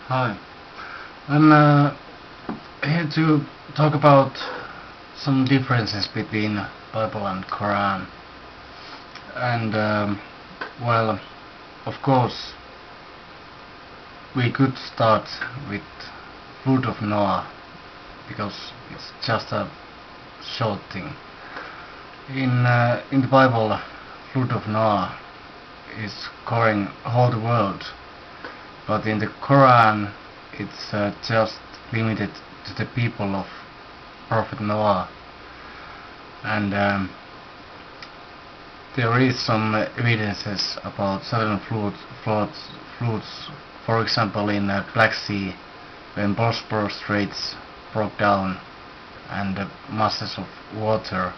Hi, I'm here to talk about some differences between Bible and Koran. And well, of course, we could start with Flood of Noah because it's just a short thing. In the Bible, Flood of Noah is covering whole the world, but in the Koran, it's just limited to the people of Prophet Noah, and there is some evidences about sudden floods, for example in Black Sea, when Bosporus Straits broke down and masses of water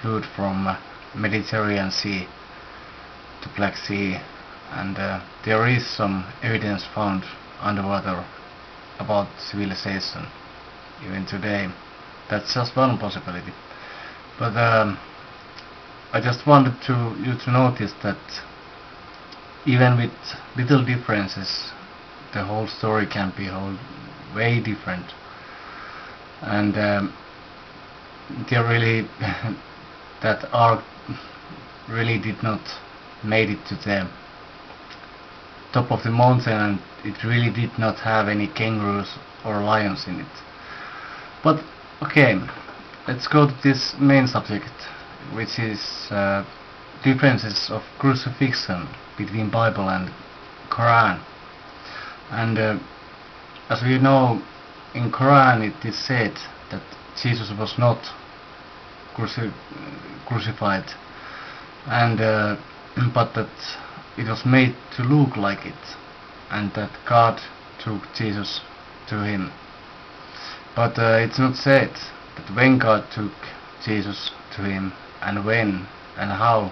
flowed from Mediterranean Sea to Black Sea, and there is some evidence found underwater about civilization even today. That's just one possibility. But I just wanted you to notice that even with little differences, the whole story can be way different, and there really that ark really did not made it to the top of the mountain, and it really did not have any kangaroos or lions in it. But okay, let's go to this main subject, which is differences of crucifixion between Bible and Koran. And as we know, in Koran it is said that Jesus was not crucified, and but that it was made to look like it, and that God took Jesus to him. But it's not said that when God took Jesus to him, and when and how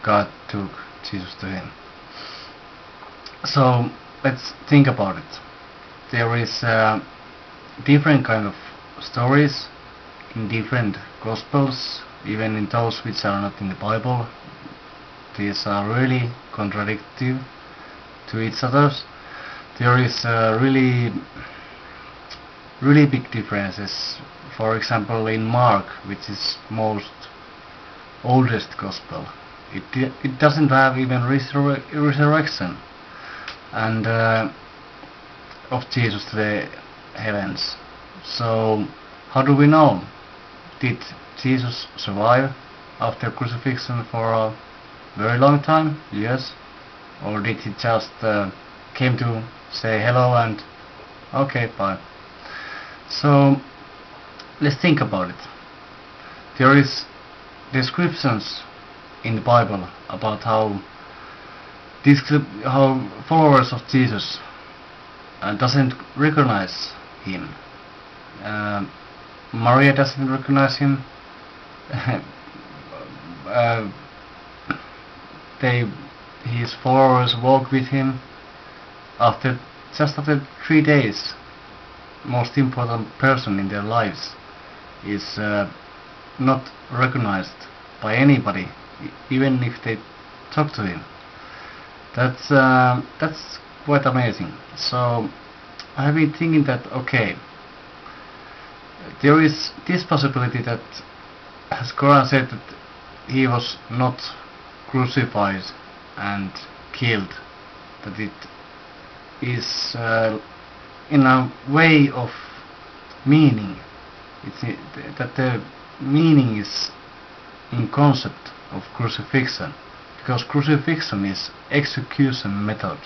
God took Jesus to him. So let's think about it. There is different kind of stories in different Gospels, even in those which are not in the Bible. These are really contradictory to each other. There is really big differences. For example, in Mark, which is most oldest Gospel, it doesn't have even resurrection and of Jesus to the heavens. So how do we know? Did Jesus survive after crucifixion for a very long time? Yes. Or did he just came to say hello and okay, bye? So let's think about it. There is descriptions in the Bible about how followers of Jesus doesn't recognize him. Maria doesn't recognize him. His followers walk with him. After 3 days, most important person in their lives is not recognized by anybody, even if they talk to him. That's quite amazing. So I have been thinking that okay, there is this possibility that, as Koran said, that he was not crucified and killed, that it is in a way of meaning. That the meaning is in concept of crucifixion, because crucifixion is execution method.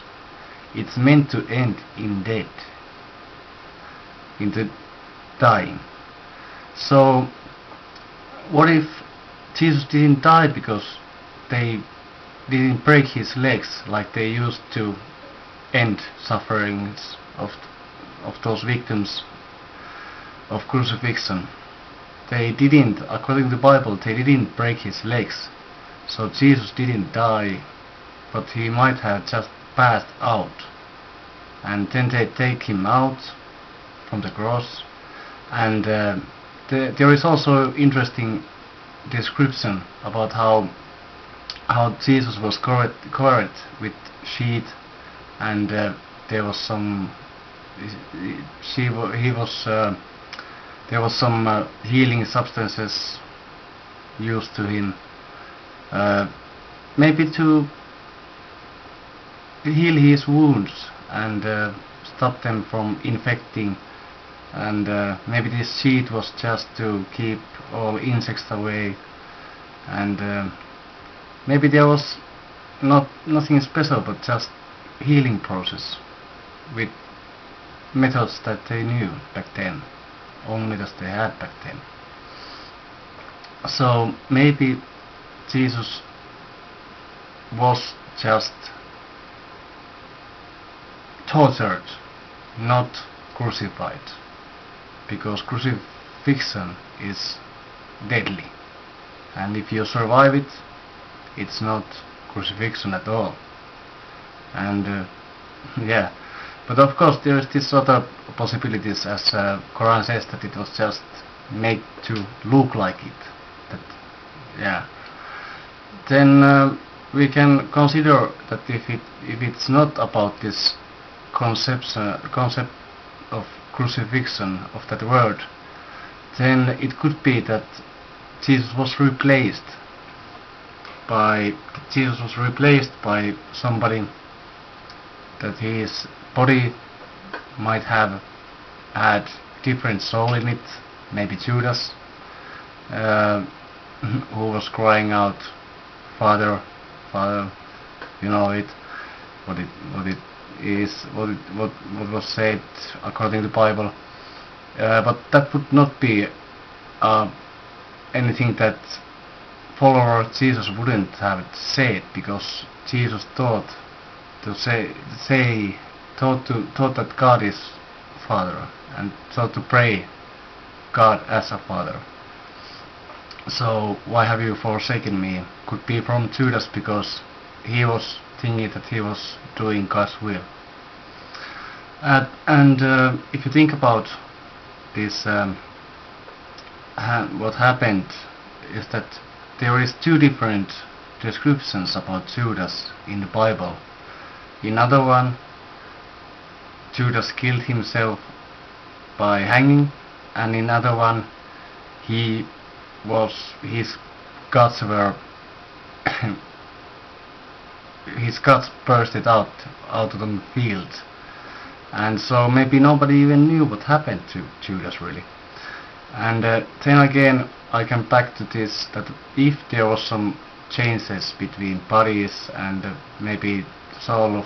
It's meant to end in death, in the dying. So what if Jesus didn't die because they didn't break his legs like they used to end sufferings of those victims of crucifixion? They didn't, according to the Bible, they didn't break his legs. So Jesus didn't die, but he might have just passed out. And then they take him out from the cross. And there is also interesting description about how Jesus was covered with sheet, and there was some he was there was some healing substances used to him, maybe to heal his wounds and stop them from infecting, and maybe this sheet was just to keep all insects away, and maybe there was nothing special but just healing process with methods that they knew back then, only methods they had back then. So maybe Jesus was just tortured, not crucified, because crucifixion is deadly, and if you survive it, it's not crucifixion at all. And yeah, but of course there is this sort of possibilities, as Koran says, that it was just made to look like it. That, yeah. Then we can consider that if it's not about this concept of crucifixion, of that word, then it could be that Jesus was replaced by somebody, that his body might have had different soul in it, maybe Judas, who was crying out, Father, Father, you know it, what was said according to the Bible, but that would not be anything that follower of Jesus wouldn't have said, because Jesus taught that God is Father, and taught to pray God as a Father. So why have you forsaken me could be from Judas, because he was thinking that he was doing God's will. And if you think about this, what happened is that there is two different descriptions about Judas in the Bible. In other one, Judas killed himself by hanging, and in other one, his guts were his guts bursted out of the field, and so maybe nobody even knew what happened to Judas really. And then again, I come back to this, that if there was some changes between bodies, and maybe soul of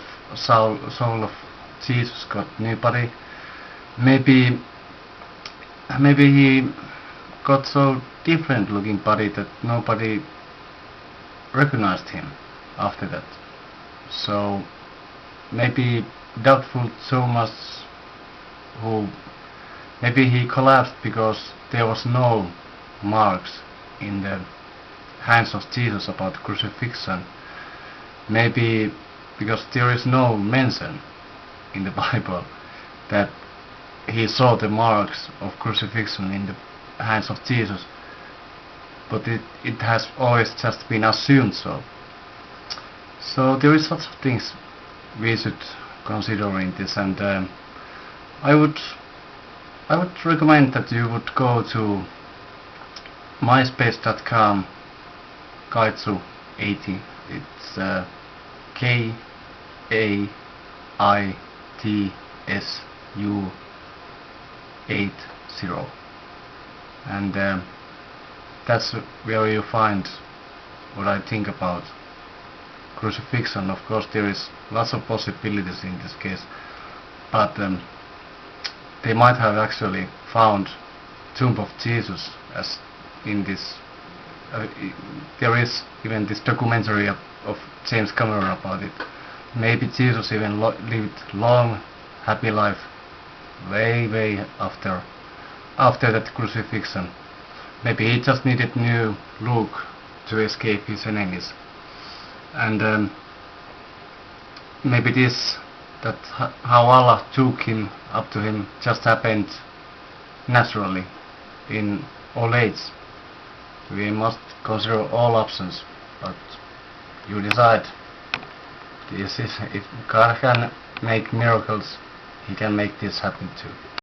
Jesus got new body, maybe he got so different looking body that nobody recognized him after that. So maybe doubtful Thomas, who maybe he collapsed because there was no marks in the hands of Jesus about crucifixion. Maybe because there is no mention in the Bible that he saw the marks of crucifixion in the hands of Jesus, but it has always just been assumed so. So there is lots of things we should consider in this, and I would recommend that you would go to myspace.com kaitsu80. It's KAITSU80, and that's where you find what I think about crucifixion. Of course there is lots of possibilities in this case, but they might have actually found tomb of Jesus, as in this there is even this documentary of James Cameron about it. Maybe Jesus even lived long happy life way after that crucifixion. Maybe he just needed new look to escape his enemies, and maybe this, that how Allah took him up to him, just happened naturally in old age. We must consider all options, but you decide. This is, if God can make miracles, He can make this happen too.